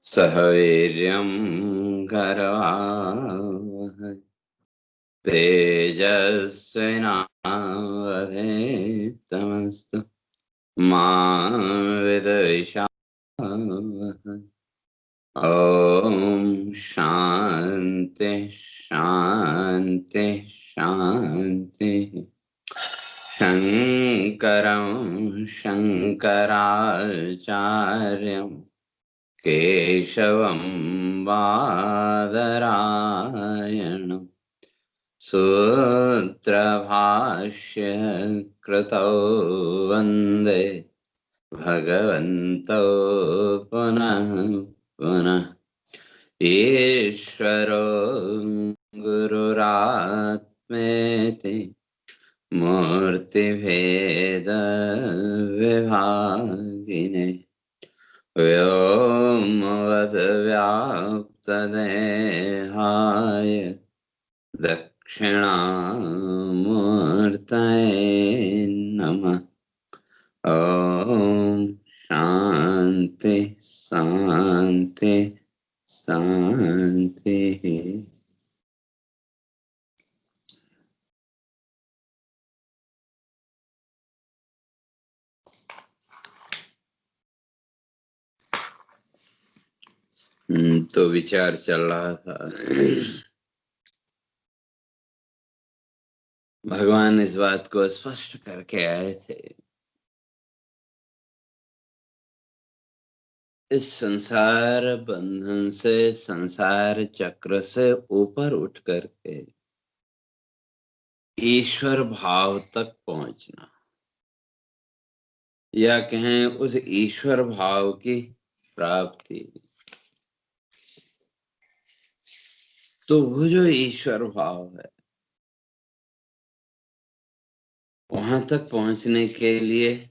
सह वीर्यं करवावहै तेजस्विनावधीतमस्तु मा विद्विषावहै। ओम शांति शांति शांति। शंकरं शंकराचार्यं केशवं बादरायणं सूत्रभाष्य कृतौ वन्दे भगवन्तौ पुनः पुनः। ईश्वरो गुरुरात्मेति मूर्तिभेदविभागिने व्योमवद्व्याप्तदेहाय दक्षिणामूर्तये नमः। ओम शांति शांति शांति। तो विचार चल रहा था। भगवान इस बात को स्पष्ट करके आए थे, इस संसार बंधन से, संसार चक्र से ऊपर उठ करके ईश्वर भाव तक पहुंचना, या कहें उस ईश्वर भाव की प्राप्ति। तो वो जो ईश्वर भाव है, वहां तक पहुंचने के लिए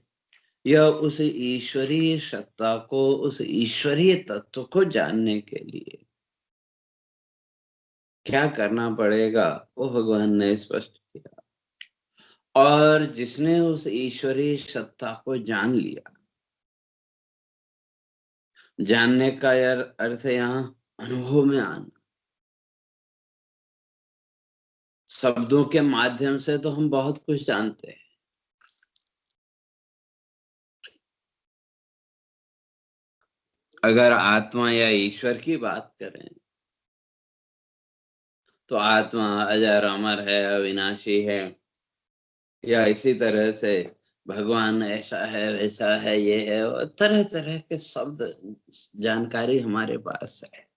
या उस ईश्वरीय सत्ता को, उस ईश्वरीय तत्व को जानने के लिए क्या करना पड़ेगा, वो भगवान ने स्पष्ट किया। और जिसने उस ईश्वरीय सत्ता को जान लिया, जानने का यार अर्थ यहाँ अनुभव में आना। शब्दों के माध्यम से तो हम बहुत कुछ जानते हैं, अगर आत्मा या ईश्वर की बात करें तो आत्मा अजर अमर है, अविनाशी है, या इसी तरह से भगवान ऐसा है, वैसा है, ये है, और तरह तरह के शब्द जानकारी हमारे पास है।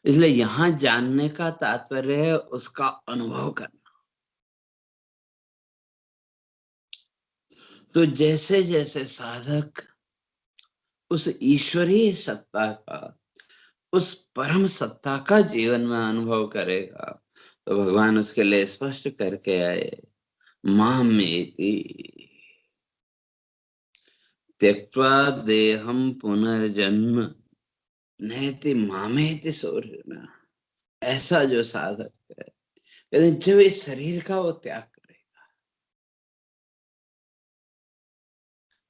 इसलिए यहाँ जानने का तात्पर्य है उसका अनुभव करना। तो जैसे जैसे साधक उस ईश्वरीय सत्ता का, उस परम सत्ता का जीवन में अनुभव करेगा, तो भगवान उसके लिए स्पष्ट करके आए, मामेति त्यक्त्वा देहं पुनर्जन्म नैति मामेति सोर्जुन। ऐसा जो साधक है, यदि जब इस शरीर का वो त्याग करेगा,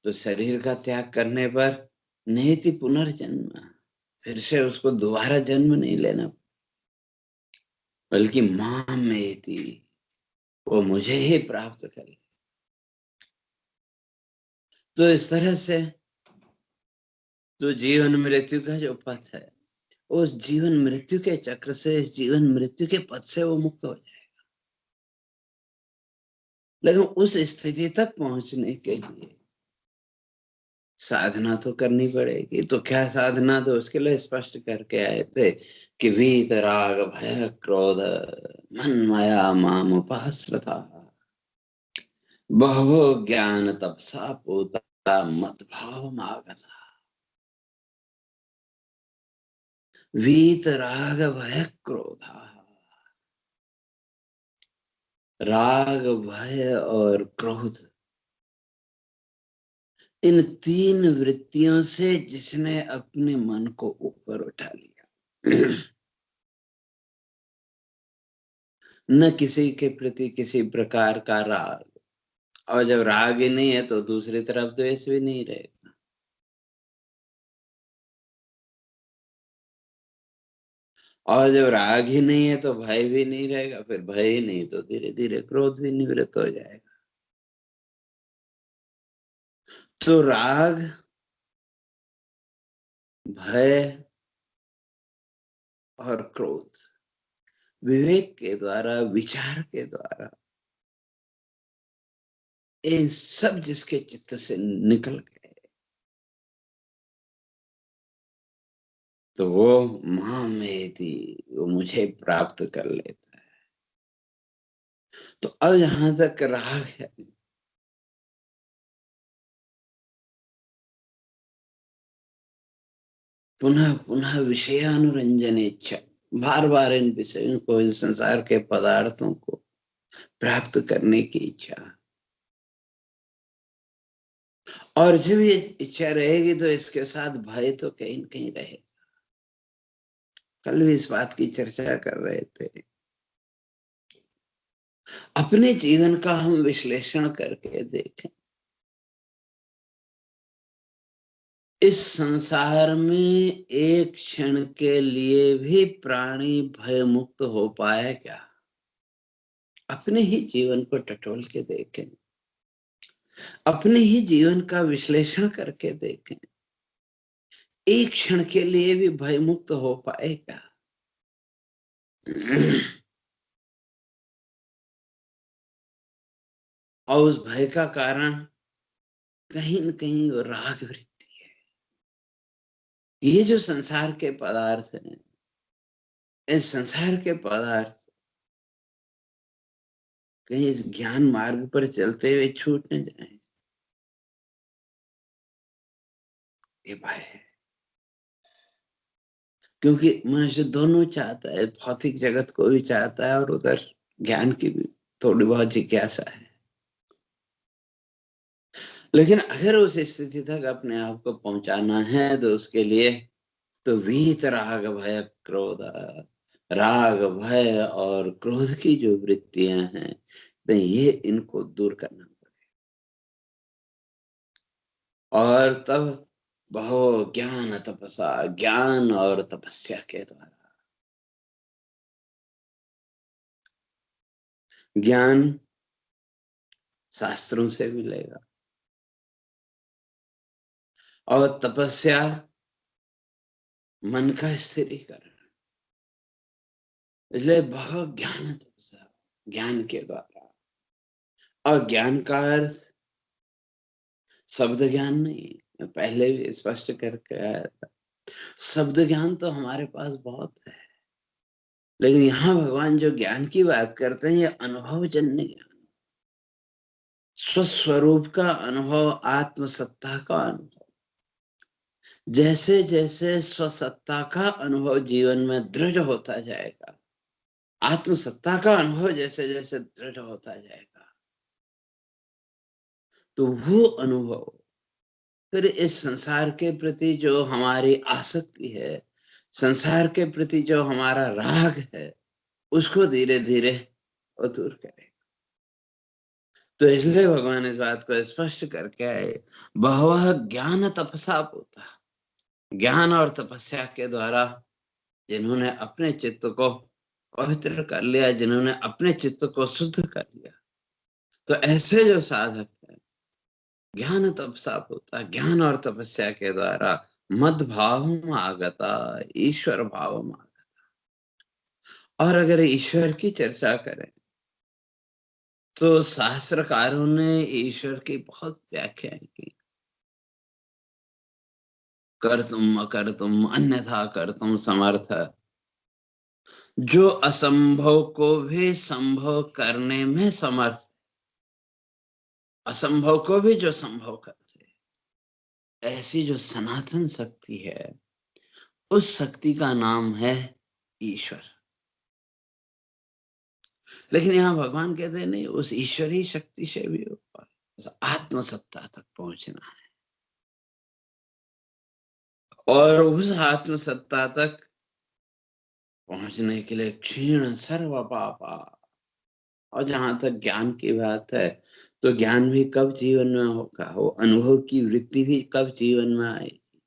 तो शरीर का त्याग करने पर नैति पुनर्जन्म, फिर से उसको दोबारा जन्म नहीं लेना, बल्कि मामेति, वो मुझे ही प्राप्त करे। तो इस तरह से तो जीवन मृत्यु का जो पथ है, उस जीवन मृत्यु के चक्र से, इस जीवन मृत्यु के पथ से वो मुक्त हो जाए। लेकिन उस स्थिति तक पहुंचने के लिए साधना तो करनी पड़ेगी। तो क्या साधना, तो उसके लिए स्पष्ट करके आए थे कि वीत राग भय क्रोध मन माया माम उपाश्रता बहवो ज्ञान तपसा पूता मत भाव मागता। वीत राग भय क्रोध, राग भय और क्रोध, इन तीन वृत्तियों से जिसने अपने मन को ऊपर उठा लिया, न किसी के प्रति किसी प्रकार का राग, और जब राग ही नहीं है तो दूसरी तरफ द्वेष भी नहीं रहेगा। और जब राग ही नहीं है तो भय भी नहीं रहेगा, फिर भय ही नहीं तो धीरे धीरे क्रोध भी निवृत्त हो जाएगा। तो राग, भय और क्रोध विवेक के द्वारा, विचार के द्वारा, ये सब जिसके चित्त से निकल गए तो वो मामेति, वो मुझे प्राप्त कर लेता है। तो अब यहां तक राग है, पुनः पुनः विषयानुरंजन इच्छा, बार बार इन विषयों को, इस संसार के पदार्थों को प्राप्त करने की इच्छा। और जब ये इच्छा रहेगी तो इसके साथ भय तो कहीं न कहीं रहेगा। कल भी इस बात की चर्चा कर रहे थे। अपने जीवन का हम विश्लेषण करके देखें, इस संसार में एक क्षण के लिए भी प्राणी भय मुक्त हो पाए क्या? अपने ही जीवन को टटोल के देखें, अपने ही जीवन का विश्लेषण करके देखें, एक क्षण के लिए भी भय मुक्त हो पाए क्या? और उस भय का कारण कहीं न कहीं वो राग वृत्ति है। ये जो संसार के पदार्थ हैं, इस संसार के पदार्थ कहीं इस ज्ञान मार्ग पर चलते हुए छूट न जाए, ये भय है। क्योंकि मनुष्य दोनों चाहता है, भौतिक जगत को भी चाहता है और उधर ज्ञान की भी थोड़ी बहुत जिज्ञासा है। लेकिन अगर उस स्थिति तक अपने आप को पहुंचाना है तो उसके लिए तो वीत राग भय क्रोध, राग भय और क्रोध की जो वृत्तियां हैं, तो ये इनको दूर करना पड़ेगा। और तब बहु ज्ञान तपसा, ज्ञान और तपस्या के द्वारा, ज्ञान शास्त्रों से मिलेगा और तपस्या मन का स्थिरीकरण। इसलिए बहुत ज्ञान तपस्या, ज्ञान के द्वारा। और ज्ञान का अर्थ शब्द ज्ञान नहीं, मैं पहले भी स्पष्ट करके आया था। शब्द ज्ञान तो हमारे पास बहुत है, लेकिन यहाँ भगवान जो ज्ञान की बात करते हैं, ये अनुभवजन्य ज्ञान, स्वस्वरूप का अनुभव, आत्मसत्ता का अनुभव। जैसे जैसे स्वसत्ता का अनुभव जीवन में दृढ़ होता जाएगा, आत्मसत्ता का अनुभव जैसे जैसे दृढ़ होता जाएगा, तो वो अनुभव फिर इस संसार के प्रति जो हमारी आसक्ति है, संसार के प्रति जो हमारा राग है, उसको धीरे धीरे वो दूर करे। तो इसलिए भगवान इस बात को स्पष्ट करके आए, बहुवह ज्ञान तपसा होता, ज्ञान और तपस्या के द्वारा जिन्होंने अपने चित्त को पवित्र कर लिया, जिन्होंने अपने चित्त को शुद्ध कर लिया, तो ऐसे जो साधक है, ज्ञान तपसा होता, ज्ञान और तपस्या के द्वारा मद भाव आगता, ईश्वर भाव में। और अगर ईश्वर की चर्चा करें तो शास्त्रकारों ने ईश्वर की बहुत व्याख्याएं की। कर्तुम अकर्तुम अन्यथा कर्तुम समर्थ, जो असंभव को भी संभव करने में समर्थ, असंभव को भी जो संभव करते, ऐसी जो सनातन शक्ति है, उस शक्ति का नाम है ईश्वर। लेकिन यहाँ भगवान कहते हैं नहीं, उस ईश्वरी शक्ति से भी ऊपर आत्मसत्ता तक पहुंचना है। और उस आत्मसत्ता तक पहुंचने के लिए क्षीण सर्व पापा। और जहां तक ज्ञान की बात है, तो ज्ञान भी कब जीवन में होगा, वो अनुभव की वृत्ति भी कब जीवन में आएगी।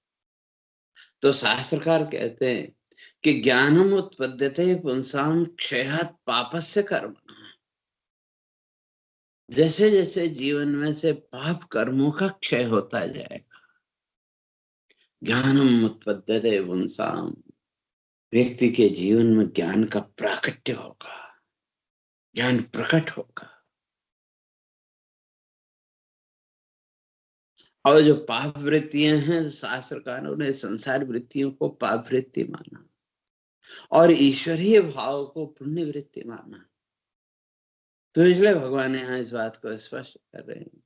तो शास्त्रकार कहते हैं कि ज्ञानम उत्पद्यते पुंसाम क्षयात् पापस्य कर्म। जैसे जैसे जीवन में से पाप कर्मों का क्षय होता जाएगा, ज्ञानम उत्पद्यते पुंसाम, व्यक्ति के जीवन में ज्ञान का प्राकट्य होगा, ज्ञान प्रकट होगा। और जो पाप वृत्तियां हैं, शास्त्रकारों ने संसार वृत्तियों को पाप वृत्ति माना और ईश्वरीय भाव को पुण्य वृत्ति माना। तो इसलिए भगवान यहाँ इस बात को स्पष्ट कर रहे हैं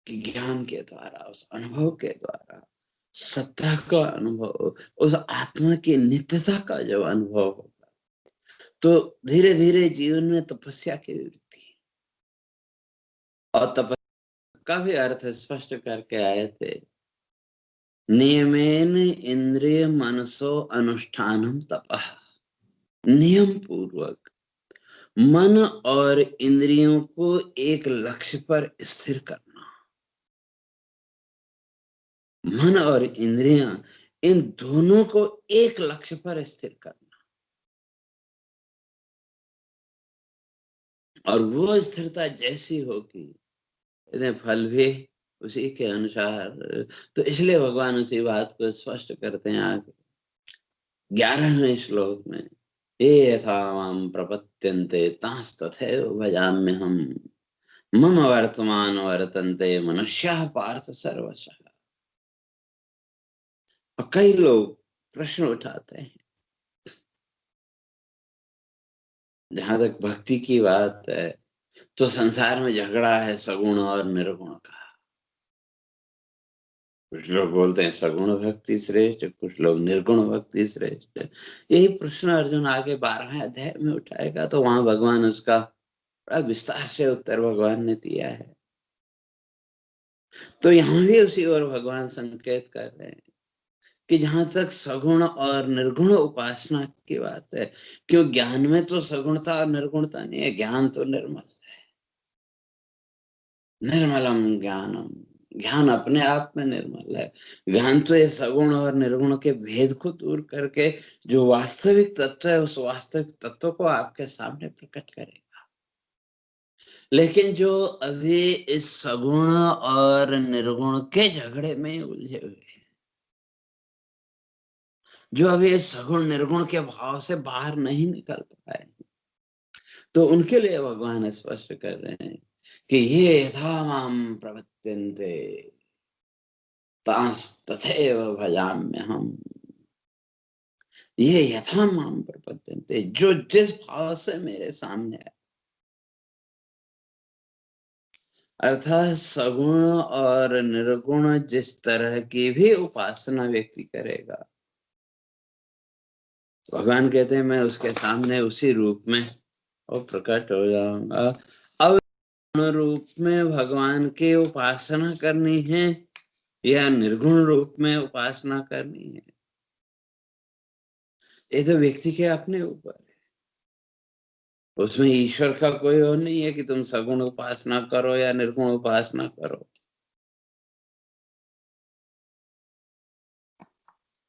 कि ज्ञान के द्वारा, उस अनुभव के द्वारा, सत्ता का अनुभव, उस आत्मा की नित्यता का जब अनुभव होगा, तो धीरे धीरे जीवन में तपस्या की वृत्ति, और तपस्या का भी अर्थ स्पष्ट करके आए थे, नियमेन इंद्रिय मनसो अनुष्ठानम तपः। नियम पूर्वक मन और इंद्रियों को एक लक्ष्य पर स्थिर करना। मन और इंद्रियां, इन दोनों को एक लक्ष्य पर स्थिर करना, और वो स्थिरता जैसी होगी इतने फल भी उसी के अनुसार। तो इसलिए भगवान उसी बात को स्पष्ट करते हैं आगे 11वें श्लोक में, ये यथा मां प्रपद्यन्ते तांस्तथैव भजाम्यहम् मम वर्तमान वर्तन्ते मनुष्याः पार्थ सर्वशः। और कई लोग प्रश्न उठाते हैं, जहां तक भक्ति की बात है तो संसार में झगड़ा है सगुण और निर्गुण का। कुछ लोग बोलते हैं सगुण भक्ति श्रेष्ठ, कुछ लोग निर्गुण भक्ति श्रेष्ठ। यही प्रश्न अर्जुन आगे 12वें अध्याय में उठाएगा, तो वहां भगवान उसका बड़ा विस्तार से उत्तर भगवान ने दिया है। तो यहाँ भी उसी ओर भगवान संकेत कर रहे हैं कि जहां तक सगुण और निर्गुण उपासना की बात है, क्यों ज्ञान में तो सगुणता और निर्गुणता नहीं है, ज्ञान तो निर्मल, निर्मलम ज्ञानम, ज्ञान अपने आप में निर्मल है। ज्ञान तो ये सगुण और निर्गुण के भेद को दूर करके जो वास्तविक तत्व है, उस वास्तविक तत्व को आपके सामने प्रकट करेगा। लेकिन जो अभी इस सगुण और निर्गुण के झगड़े में उलझे हुए हैं, जो अभी इस सगुण निर्गुण के भाव से बाहर नहीं निकल पाए, तो उनके लिए भगवान स्पष्ट कर रहे हैं कि ये यथा माम प्रपद्यन्ते तांस्तथैव भजाम्यहम्। ये यथा माम प्रपद्यन्ते, जो जिस भाव से मेरे सामने है, अर्थात सगुण और निर्गुण जिस तरह की भी उपासना व्यक्ति करेगा, भगवान कहते हैं मैं उसके सामने उसी रूप में और प्रकट हो जाऊंगा। अब गुण रूप में भगवान की उपासना करनी है या निर्गुण रूप में उपासना करनी है, ये तो व्यक्ति के अपने ऊपर है। उसमें ईश्वर का कोई और नहीं है कि तुम सगुण उपासना करो या निर्गुण उपासना करो।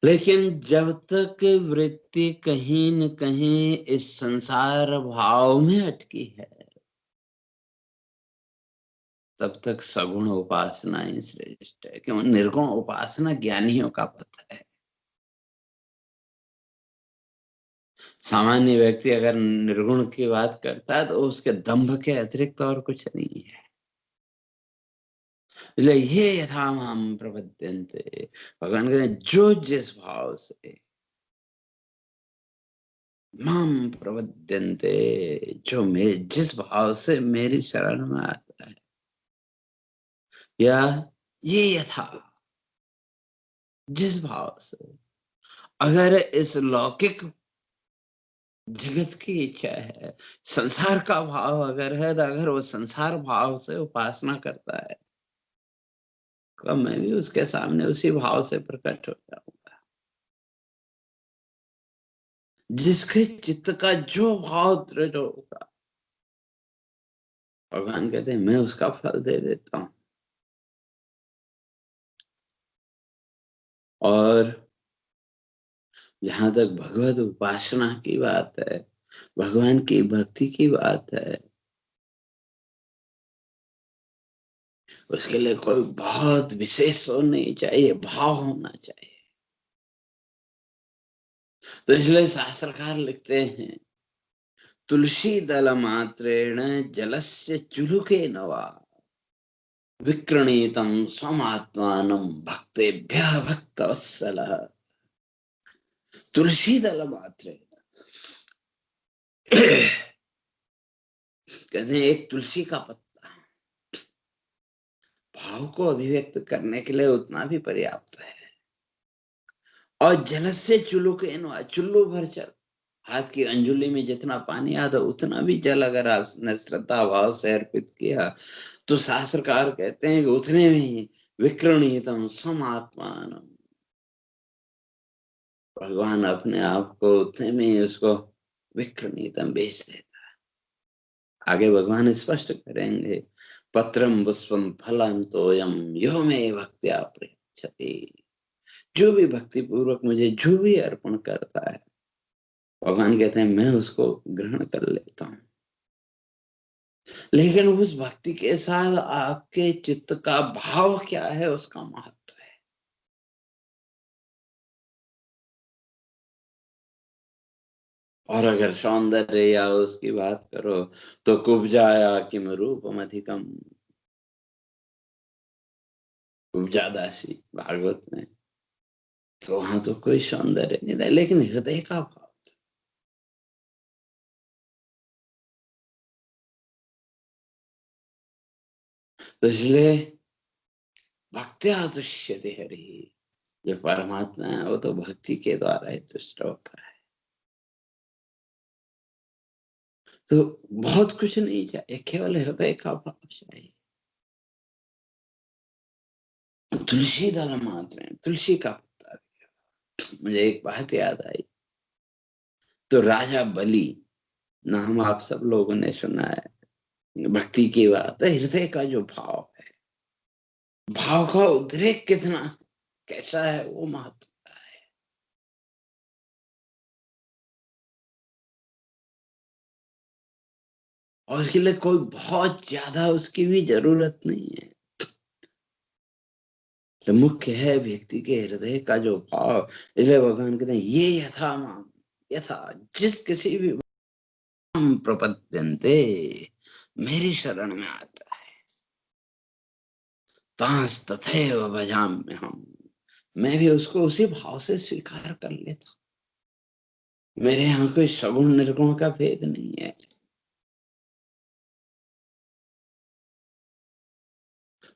लेकिन जब तक वृत्ति कहीं न कहीं इस संसार भाव में अटकी है, तब तक सगुण उपासना ही श्रेष्ठ है, क्यों निर्गुण उपासना ज्ञानियों का पथ है। सामान्य व्यक्ति अगर निर्गुण की बात करता है तो उसके दंभ के अतिरिक्त और कुछ नहीं है। इसलिए ये यथा माम प्रपद्यन्ते, भगवान कहते हैं जो जिस भाव से माम प्रपद्यन्ते, जो मेरे जिस भाव से मेरी शरण में आता है, या ये यथा जिस भाव से, अगर इस लौकिक जगत की इच्छा है, संसार का भाव अगर है, तो अगर वो संसार भाव से उपासना करता है, तो मैं भी उसके सामने उसी भाव से प्रकट हो जाऊंगा। जिसके चित्त का जो भाव दृढ़ होगा, भगवान कहते हैं मैं उसका फल दे देता हूं। और जहां तक भगवत उपासना की बात है, भगवान की भक्ति की बात है, उसके लिए कोई बहुत विशेष हो नहीं चाहिए, भाव होना चाहिए। तो इसलिए शास्त्रकार लिखते हैं, तुलसी दल मात्रेण जलस्य चुलुके नवा विक्रणीतम स्वमात्मानं भक्तेभ्यः भक्तवत्सलः। तुलसी दल मात्रेण कहते हैं एक तुलसी का पत्ता भाव को अभिव्यक्त करने के लिए उतना भी पर्याप्त है। और जल से चुल्लू के चुल्लू भर जल, हाथ की अंजुली में जितना पानी आता उतना भी जल अगर आपने श्रद्धा भाव से अर्पित किया, तो शास्त्रकार कहते हैं कि उतने में ही विक्रणीतम समात्मान, भगवान अपने आप को उतने में ही उसको विक्रणीतम बेच देता। आगे भगवान स्पष्ट करेंगे, पत्रम पुष्पम फलम तोयम यो मे भक्त्या प्रयच्छति। जो भी भक्ति पूर्वक मुझे जो भी अर्पण करता है, भगवान कहते हैं मैं उसको ग्रहण कर लेता हूँ। लेकिन उस भक्ति के साथ आपके चित्त का भाव क्या है, उसका महत्व है। और अगर सौंदर्य या उसकी बात करो तो कुब्जाया किम रूपम अधिकम, कुब्जा दासी भागवत में, तो वहां तो कोई सौंदर्य नहीं था, लेकिन हृदय का भाव। तो इसलिए भक्त्या तुष्यते हरि, जो परमात्मा है वो तो भक्ति के द्वारा ही तुष्ट होता है। तो बहुत कुछ नहीं चाहिए, केवल हृदय का भाव चाहिए। तुलसी दल मात्र है, तुलसी का पत्ता। मुझे एक बात याद आई, तो राजा बलि नाम आप सब लोगों ने सुना है, भक्ति की बात है, हृदय का जो भाव है, भाव का उद्रेक कितना कैसा है वो महत्व। और उसके लिए कोई बहुत ज्यादा उसकी भी जरूरत नहीं है। जो मुख्य है व्यक्ति के हृदय का जो भाव, इसलिए भगवान कहते हैं ये यथा माम, यथा जिस किसी भी माम प्रपद्यन्ते, मेरी शरण में आता है, तांस तथैव भजाम्य हम, मैं भी उसको उसी भाव से स्वीकार कर लेता हूँ। मेरे यहाँ कोई सगुण निर्गुण का भेद नहीं है।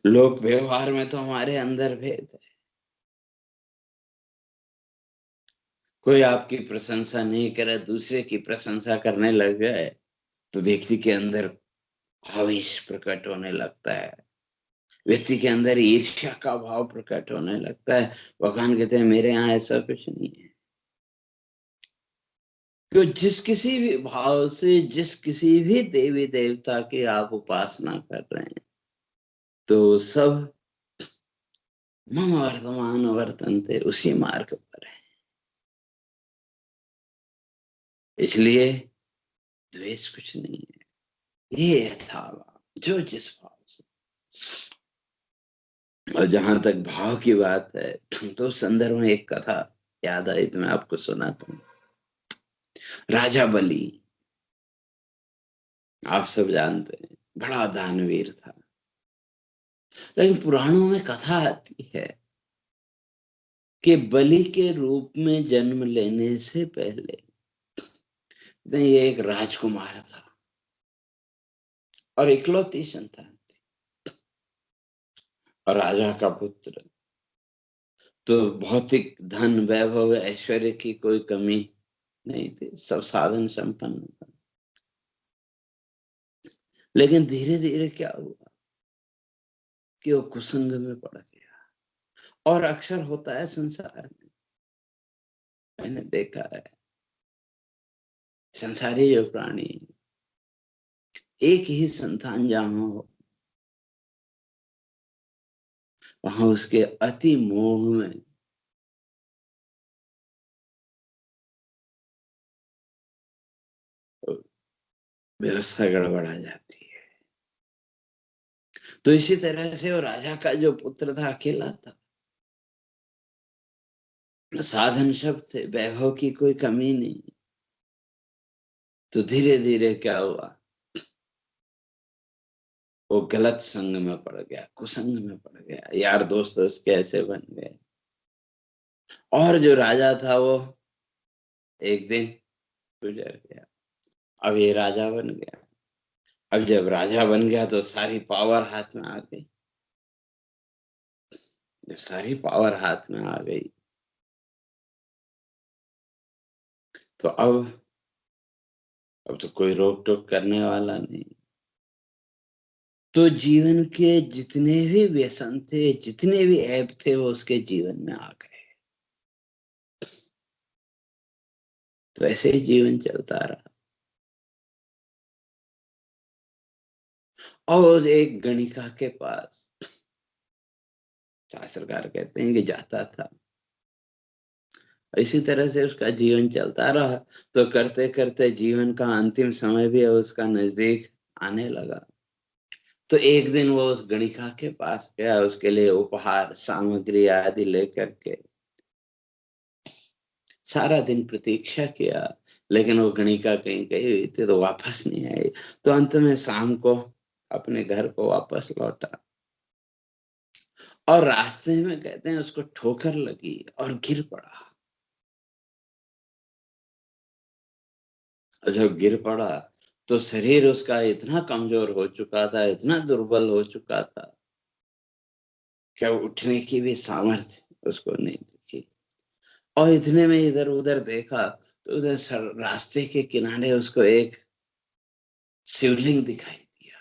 लोक व्यवहार में तो हमारे अंदर भेद है। कोई आपकी प्रशंसा नहीं करे, दूसरे की प्रशंसा करने लग जाए, तो व्यक्ति के अंदर आवेश प्रकट होने लगता है, व्यक्ति के अंदर ईर्ष्या का भाव प्रकट होने लगता है। भगवान कहते हैं मेरे यहाँ ऐसा कुछ नहीं है। क्यों, जिस किसी भी भाव से जिस किसी भी देवी देवता की आप उपासना कर रहे हैं, तो सब मम वर्तमान वर्तन्ते, उसी मार्ग पर है। इसलिए द्वेष कुछ नहीं है, ये यथाभाव, जो जिस भाव से। और जहां तक भाव की बात है, तो उस संदर्भ में एक कथा याद आई तो मैं आपको सुनाता हूँ। राजा बलि, आप सब जानते हैं, बड़ा दानवीर था। लेकिन पुराणों में कथा आती है कि बलि के रूप में जन्म लेने से पहले ये एक राजकुमार था और इकलौती संतान थी, और राजा का पुत्र। तो भौतिक धन वैभव ऐश्वर्य की कोई कमी नहीं थी, सब साधन संपन्न था। लेकिन धीरे धीरे क्या हुआ कि वो कुसंग में पड़ गया। और अक्सर होता है संसार में, मैंने देखा है, संसारी जो प्राणी, एक ही संतान जहां हो, वहां उसके अति मोह में व्यवस्था गड़बड़ा जाती है। तो इसी तरह से वो राजा का जो पुत्र था अकेला था, साधन शब्द थे, वैभव की कोई कमी नहीं। तो धीरे धीरे क्या हुआ, वो गलत संग में पड़ गया, कुसंग में पड़ गया, यार दोस्त उसके ऐसे बन गए। और जो राजा था वो एक दिन गुजर गया, अब ये राजा बन गया। अब जब राजा बन गया तो सारी पावर हाथ में आ गई। जब सारी पावर हाथ में आ गई तो अब तो कोई रोक टोक करने वाला नहीं। तो जीवन के जितने भी व्यसन थे, जितने भी ऐब थे, वो उसके जीवन में आ गए। तो ऐसे ही जीवन चलता रहा। और एक गणिका के पास शास्त्रकार कहते हैं कि जाता था। इसी तरह से उसका जीवन चलता रहा। तो करते करते जीवन का अंतिम समय भी उसका नजदीक आने लगा। तो एक दिन वो उस गणिका के पास गया, उसके लिए उपहार सामग्री आदि लेकर के। सारा दिन प्रतीक्षा किया, लेकिन वो गणिका कहीं गई हुई थी तो वापस नहीं आई। तो अंत में शाम को अपने घर को वापस लौटा, और रास्ते में कहते हैं उसको ठोकर लगी और गिर पड़ा। और जब गिर पड़ा तो शरीर उसका इतना कमजोर हो चुका था, इतना दुर्बल हो चुका था, क्या उठने की भी सामर्थ्य उसको नहीं दिखी। और इतने में इधर उधर देखा तो उधर रास्ते के किनारे उसको एक शिवलिंग दिखाई दिया।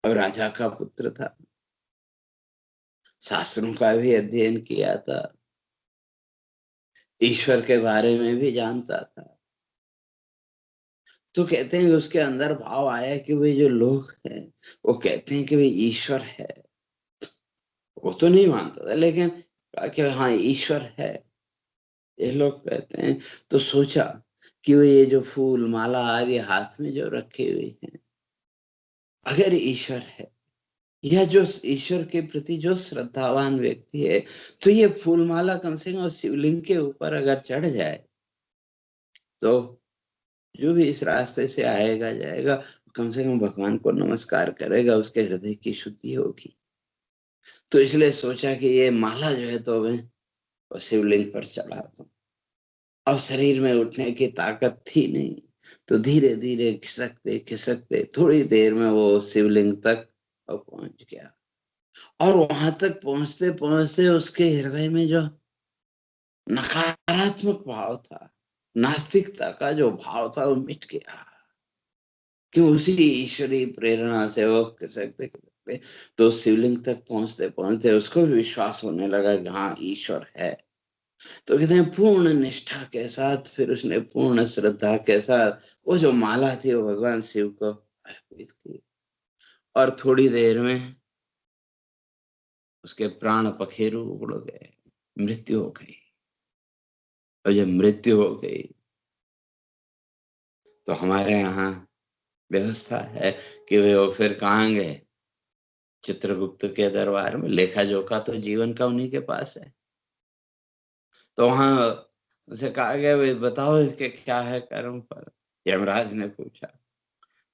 और राजा का पुत्र था, शास्त्रों का भी अध्ययन किया था, ईश्वर के बारे में भी जानता था। तो कहते हैं कि उसके अंदर भाव आया कि वे जो लोग हैं वो कहते हैं कि वे ईश्वर है। वो तो नहीं मानता था, लेकिन कहा कि हाँ ईश्वर है, ये लोग कहते हैं। तो सोचा कि वो ये जो फूल माला आदि हाथ में जो रखे हुए हैं, अगर ईश्वर है, या जो ईश्वर के प्रति जो श्रद्धावान व्यक्ति है, तो ये फूल माला कम से कम शिवलिंग के ऊपर अगर चढ़ जाए तो जो भी इस रास्ते से आएगा जाएगा, कम से कम भगवान को नमस्कार करेगा, उसके हृदय की शुद्धि होगी। तो इसलिए सोचा कि ये माला जो है तो मैं शिवलिंग पर चढ़ा दूं। अब शरीर में उठने की ताकत थी नहीं, तो धीरे धीरे खिसकते खिसकते थोड़ी देर में वो शिवलिंग तक पहुंच गया। और वहां तक पहुंचते पहुंचते उसके हृदय में जो नकारात्मक भाव था, नास्तिकता का जो भाव था, वो मिट गया। कि उसी ईश्वरीय प्रेरणा से वो खिसकते खिसकते तो शिवलिंग तक पहुंचते पहुंचते उसको भी विश्वास होने लगा कि हाँ ईश्वर है। तो कहते हैं पूर्ण निष्ठा के साथ फिर उसने पूर्ण श्रद्धा के साथ वो जो माला थी वो भगवान शिव को अर्पित की। और थोड़ी देर में उसके प्राण पखेरु उड़ गए, मृत्यु हो गई। और जब मृत्यु हो गई तो हमारे यहाँ व्यवस्था है कि वे वो फिर कहाँ गए, चित्रगुप्त के दरबार में। लेखा जोखा तो जीवन का उन्हीं के पास है। तो वहां उसे कहा गया, "वे बताओ इसके क्या है कर्म फल"। यमराज ने पूछा।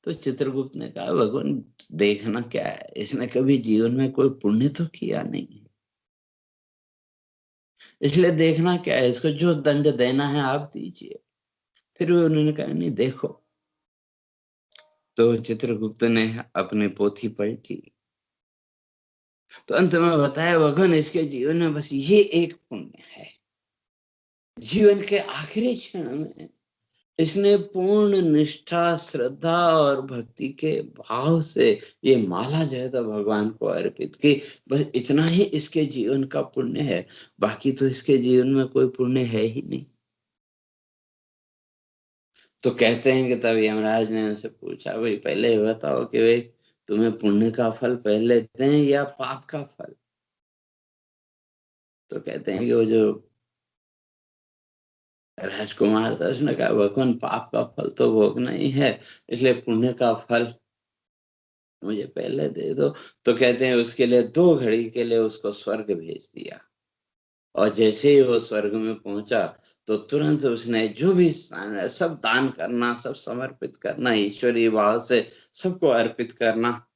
तो चित्रगुप्त ने कहा, भगवान देखना क्या है, इसने कभी जीवन में कोई पुण्य तो किया नहीं है, इसलिए देखना क्या है, इसको जो दंड देना है आप दीजिए। फिर भी उन्होंने कहा नहीं देखो। तो चित्रगुप्त ने अपनी पोथी पलटी, तो अंत में बताया, भगवान इसके जीवन में बस ये एक पुण्य है, जीवन के आखिरी क्षण में इसने पूर्ण निष्ठा श्रद्धा और भक्ति के भाव से ये माला जो है तो भगवान को अर्पित की। बस इतना ही इसके जीवन का पुण्य है, बाकी तो इसके जीवन में कोई पुण्य है ही नहीं। तो कहते हैं कि तब यमराज ने उनसे पूछा, भाई पहले ये बताओ कि भाई तुम्हें पुण्य का फल पहले दें या पाप का फल। तो कहते हैं कि वो जो राजकुमार था, उसने कहा भगवान पाप का फल तो भोगना ही है, इसलिए पुण्य का फल मुझे पहले दे दो। तो कहते हैं उसके लिए 2 घड़ी के लिए उसको स्वर्ग भेज दिया। और जैसे ही वो स्वर्ग में पहुंचा तो तुरंत उसने जो भी सब दान करना, सब समर्पित करना, ईश्वरीय भाव से सबको अर्पित करना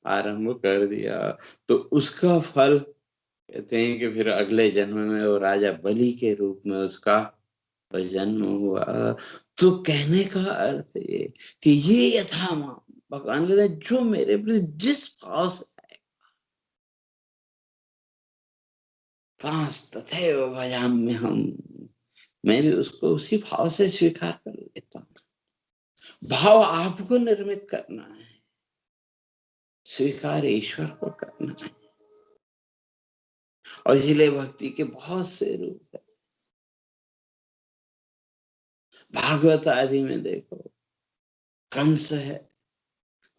आरंभ कर दिया। तो उसका फल कहते हैं कि फिर अगले जन्म में वो राजा बलि के रूप में उसका जन्म हुआ। तो कहने का अर्थ ये कि ये यथा भगवान कहते हैं जो मेरे प्रति जिस भाव से पांच तथैव भजाम्य हम, मैं भी उसको उसी भाव से स्वीकार कर लेता हूँ। भाव आपको निर्मित करना है, स्वीकार ईश्वर को करना है। और इसलिए भक्ति के बहुत से रूप है। भागवत आदि में देखो, कंस है,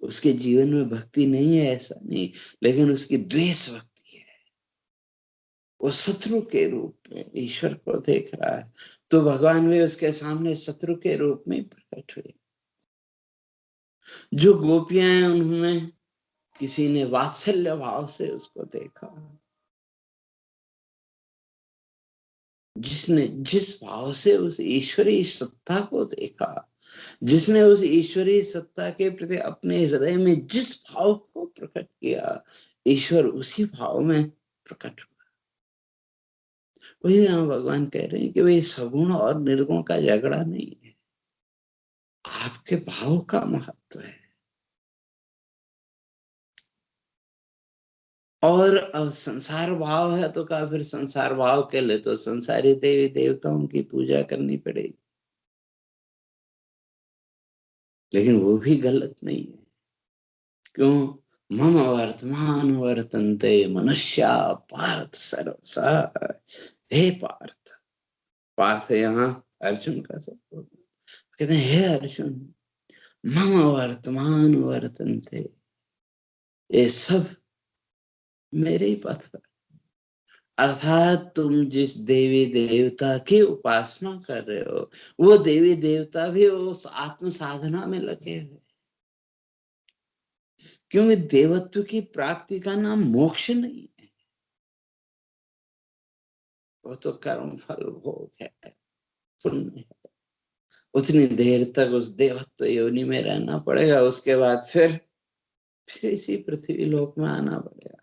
उसके जीवन में भक्ति नहीं है ऐसा नहीं, लेकिन उसकी द्वेष भक्ति है। वो शत्रु के रूप में ईश्वर को देख रहा है, तो भगवान भी उसके सामने शत्रु के रूप में प्रकट हुए। जो गोपियां हैं उन्होंने किसी ने वात्सल्य भाव से उसको देखा, जिसने जिस भाव से उस ईश्वरीय सत्ता को देखा, जिसने उस ईश्वरीय सत्ता के प्रति अपने हृदय में जिस भाव को प्रकट किया, ईश्वर उसी भाव में प्रकट हुआ। वही यहाँ भगवान कह रहे हैं कि भाई सगुण और निर्गुण का झगड़ा नहीं है, आपके भाव का महत्व है। और अब संसार भाव है तो का फिर संसार भाव के लिए तो संसारी देवी देवताओं की पूजा करनी पड़ेगी, लेकिन वो भी गलत नहीं है। क्यों? मम वर्तमान वर्तन्ते मनुष्या पार्थ सर्वसा। हे पार्थ, पार्थ यहाँ अर्जुन का सब कहते हैं, हे अर्जुन मम वर्तमान वर्तन्ते, ये सब मेरे ही पथ पर। अर्थात तुम जिस देवी देवता की उपासना कर रहे हो, वो देवी देवता भी उस आत्म साधना में लगे हुए। क्योंकि देवत्व की प्राप्ति का नाम मोक्ष नहीं है, वो तो कर्म फल भोग है, पुण्य है। उतनी देर तक उस देवत्व योनि में रहना पड़ेगा, उसके बाद फिर इसी पृथ्वी लोक में आना पड़ेगा।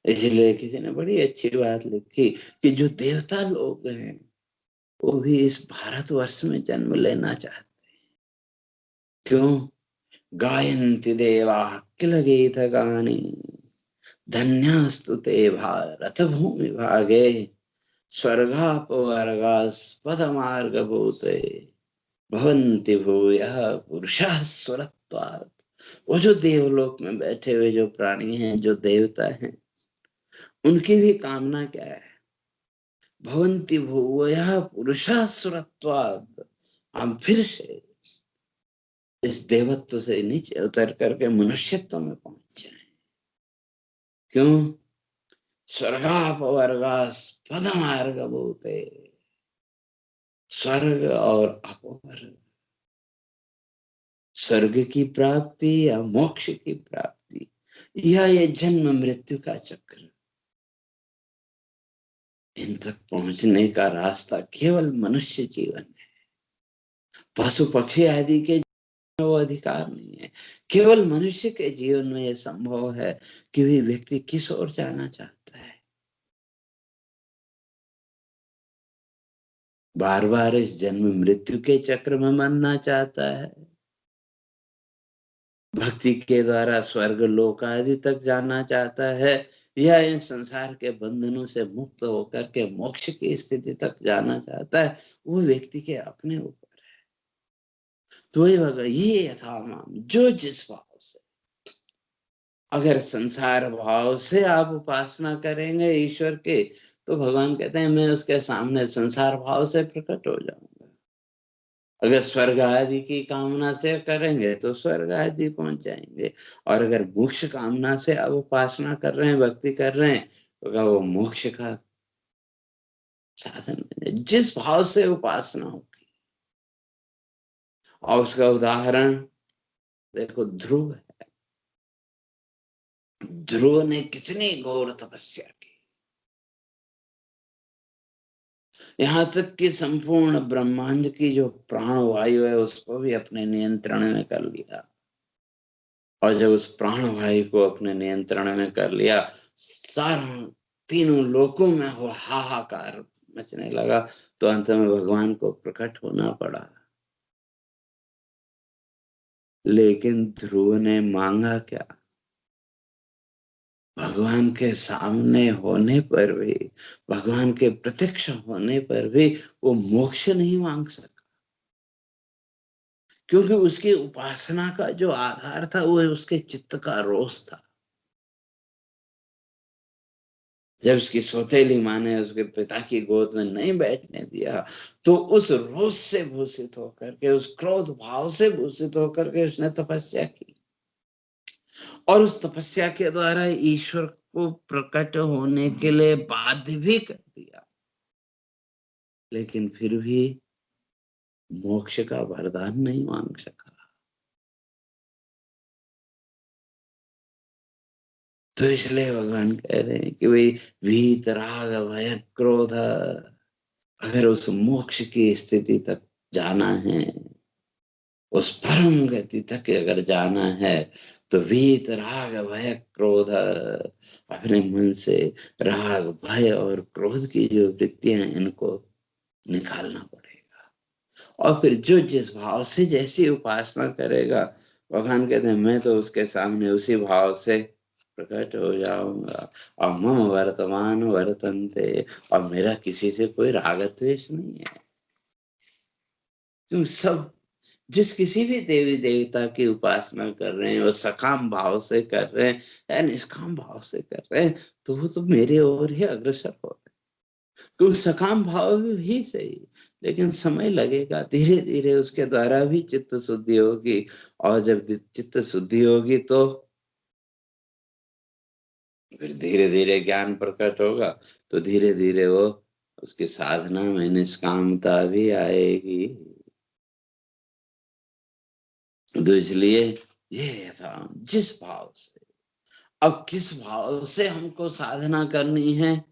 इसलिए किसी ने बड़ी अच्छी बात लिखी कि जो देवता लोग हैं वो भी इस भारतवर्ष में जन्म लेना चाहते। क्यों? गायन्ति देवा किल गीत गानी, धन्यास्तु ते भारत भूमि भागे, स्वर्गापवर्गास्पद मार्ग भूते, भवन्ति भूयः पुरुषाः स्वरत्वात्। वो जो देवलोक में बैठे हुए जो प्राणी हैं, जो देवता हैं, उनकी भी कामना क्या है? भवन्ति भूयः पुरुषाः स्वरत्वात्, हम फिर से इस देवत्व से नीचे उतर करके मनुष्यत्व में पहुंच जाए। क्यों? स्वर्गापवर्गास्पद मार्ग भूते, स्वर्ग और अपवर्ग, स्वर्ग की प्राप्ति या मोक्ष की प्राप्ति, या ये जन्म मृत्यु का चक्र, इन तक पहुंचने का रास्ता केवल मनुष्य जीवन है। पशु पक्षी आदि के वो अधिकार नहीं है, केवल मनुष्य के जीवन में यह संभव है कि भी व्यक्ति किस ओर जाना चाहता है। बार बार इस जन्म मृत्यु के चक्र में मरना चाहता है, भक्ति के द्वारा स्वर्ग लोक आदि तक जाना चाहता है, या इन संसार के बंधनों से मुक्त होकर के मोक्ष की स्थिति तक जाना चाहता है, वो व्यक्ति के अपने ऊपर। तो ये यथामाम, जो जिस भाव से, अगर संसार भाव से आप उपासना करेंगे ईश्वर के, तो भगवान कहते हैं मैं उसके सामने संसार भाव से प्रकट हो जाऊंगा। अगर स्वर्ग आदि की कामना से करेंगे तो स्वर्ग आदि पहुंच जाएंगे, और अगर मोक्ष कामना से आप उपासना कर रहे हैं, भक्ति कर रहे हैं, तो क्या वो मोक्ष का साधन में जिस भाव से उपासना होगी। और उसका उदाहरण देखो, ध्रुव है। ध्रुव ने कितनी घोर तपस्या की, यहाँ तक कि संपूर्ण ब्रह्मांड की जो प्राणवायु है उसको भी अपने नियंत्रण में कर लिया। और जब उस प्राणवायु को अपने नियंत्रण में कर लिया, सारा तीनों लोकों में वो हाहाकार मचने लगा, तो अंत में भगवान को प्रकट होना पड़ा। लेकिन ध्रुव ने मांगा क्या? भगवान के सामने होने पर भी, भगवान के प्रत्यक्ष होने पर भी वो मोक्ष नहीं मांग सका, क्योंकि उसकी उपासना का जो आधार था वो उसके चित्त का रोष था। जब उसकी सौतेली माँ ने उसके पिता की गोद में नहीं बैठने दिया, तो उस रोष से भूषित होकर के, उस क्रोध भाव से भूषित होकर के उसने तपस्या की, और उस तपस्या के द्वारा ईश्वर को प्रकट होने के लिए बाध्य भी कर दिया। लेकिन फिर भी मोक्ष का वरदान नहीं मांग सका। तो इसलिए भगवान कह रहे हैं कि भाई, वीतराग भय क्रोध, अगर उस मोक्ष की स्थिति तक जाना है, उस परम गति तक अगर जाना है, तो वीत राग भय क्रोध, अपने मन से राग भय और क्रोध की जो वृत्तियां हैं इनको निकालना पड़ेगा। और फिर जो जिस भाव से जैसी उपासना करेगा, भगवान कहते हैं मैं तो उसके सामने उसी भाव से प्रकट हो जाऊंगा। और मम वर्तमान वर्तन्ते, और मेरा किसी से कोई राग द्वेष नहीं है। तुम सब जिस किसी भी देवी देवता की उपासना कर रहे हैं, वो सकाम भाव से कर रहे हैं या निष्काम भाव से कर रहे हैं, तो वो तो मेरे ओर ही अग्रसर हो रहे हैं। क्योंकि सकाम भाव भी सही, लेकिन समय लगेगा, धीरे धीरे उसके द्वारा भी चित्त शुद्धि होगी। और जब चित्त शुद्धि होगी तो फिर धीरे धीरे ज्ञान प्रकट होगा, तो धीरे धीरे वो उसकी साधना में निष्कामता भी आएगी। तो इसलिए ये था जिस भाव से। अब किस भाव से हमको साधना करनी है,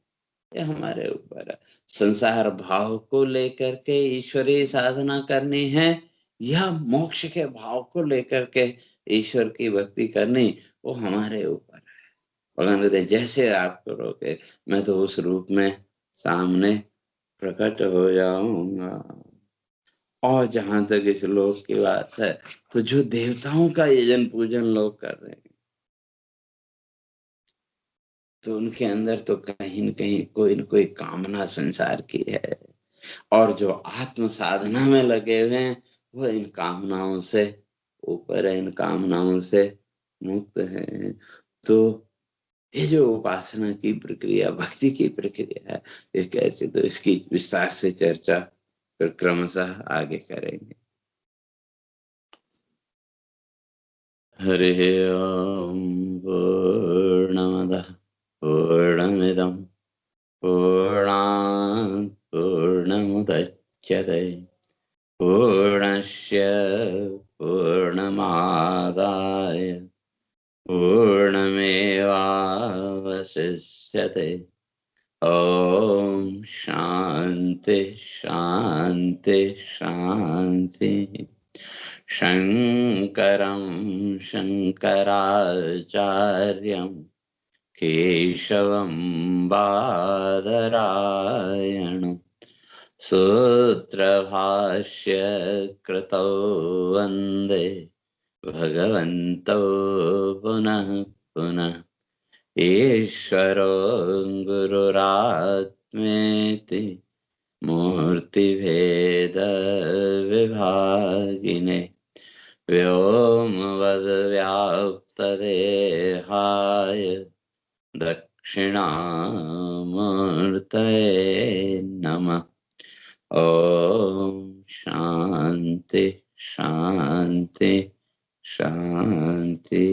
ये हमारे ऊपर है। संसार भाव को लेकर के ईश्वरीय साधना करनी है, या मोक्ष के भाव को लेकर के ईश्वर की भक्ति करनी, वो हमारे ऊपर है। भगवान कहते हैं जैसे आप करोगे, मैं तो उस रूप में सामने प्रकट हो जाऊंगा। और जहां तक इस लोक की बात है, तो जो देवताओं का यजन पूजन लोग कर रहे हैं, तो उनके अंदर तो कहीं न कहीं कोई न कोई कामना संसार की है। और जो आत्म साधना में लगे हुए हैं, वो इन कामनाओं से ऊपर है, इन कामनाओं से मुक्त है। तो ये जो उपासना की प्रक्रिया, भक्ति की प्रक्रिया है, ये कैसे, तो इसकी विस्तार से चर्चा फिर क्रमशः आगे करेंगे। हरिः ओम। पूर्णमदः पूर्णमिदं पूर्णात् पूर्णमुदच्यते पूर्णस्य पूर्णमादाय पूर्णमेवावशिष्यते। ओम शांति शांति शांति। शंकरं शंकराचार्यं केशवं बादरायणं सूत्रभाष्य कृतौ वन्दे भगवन्तौ पुनः पुनः। ईश्वरो गुरुरात्मेति मूर्तिभेद विभागिने व्योमवद्व्याप्तदेहाय दक्षिणामूर्तये नमः। ओम शांति शांति शांति।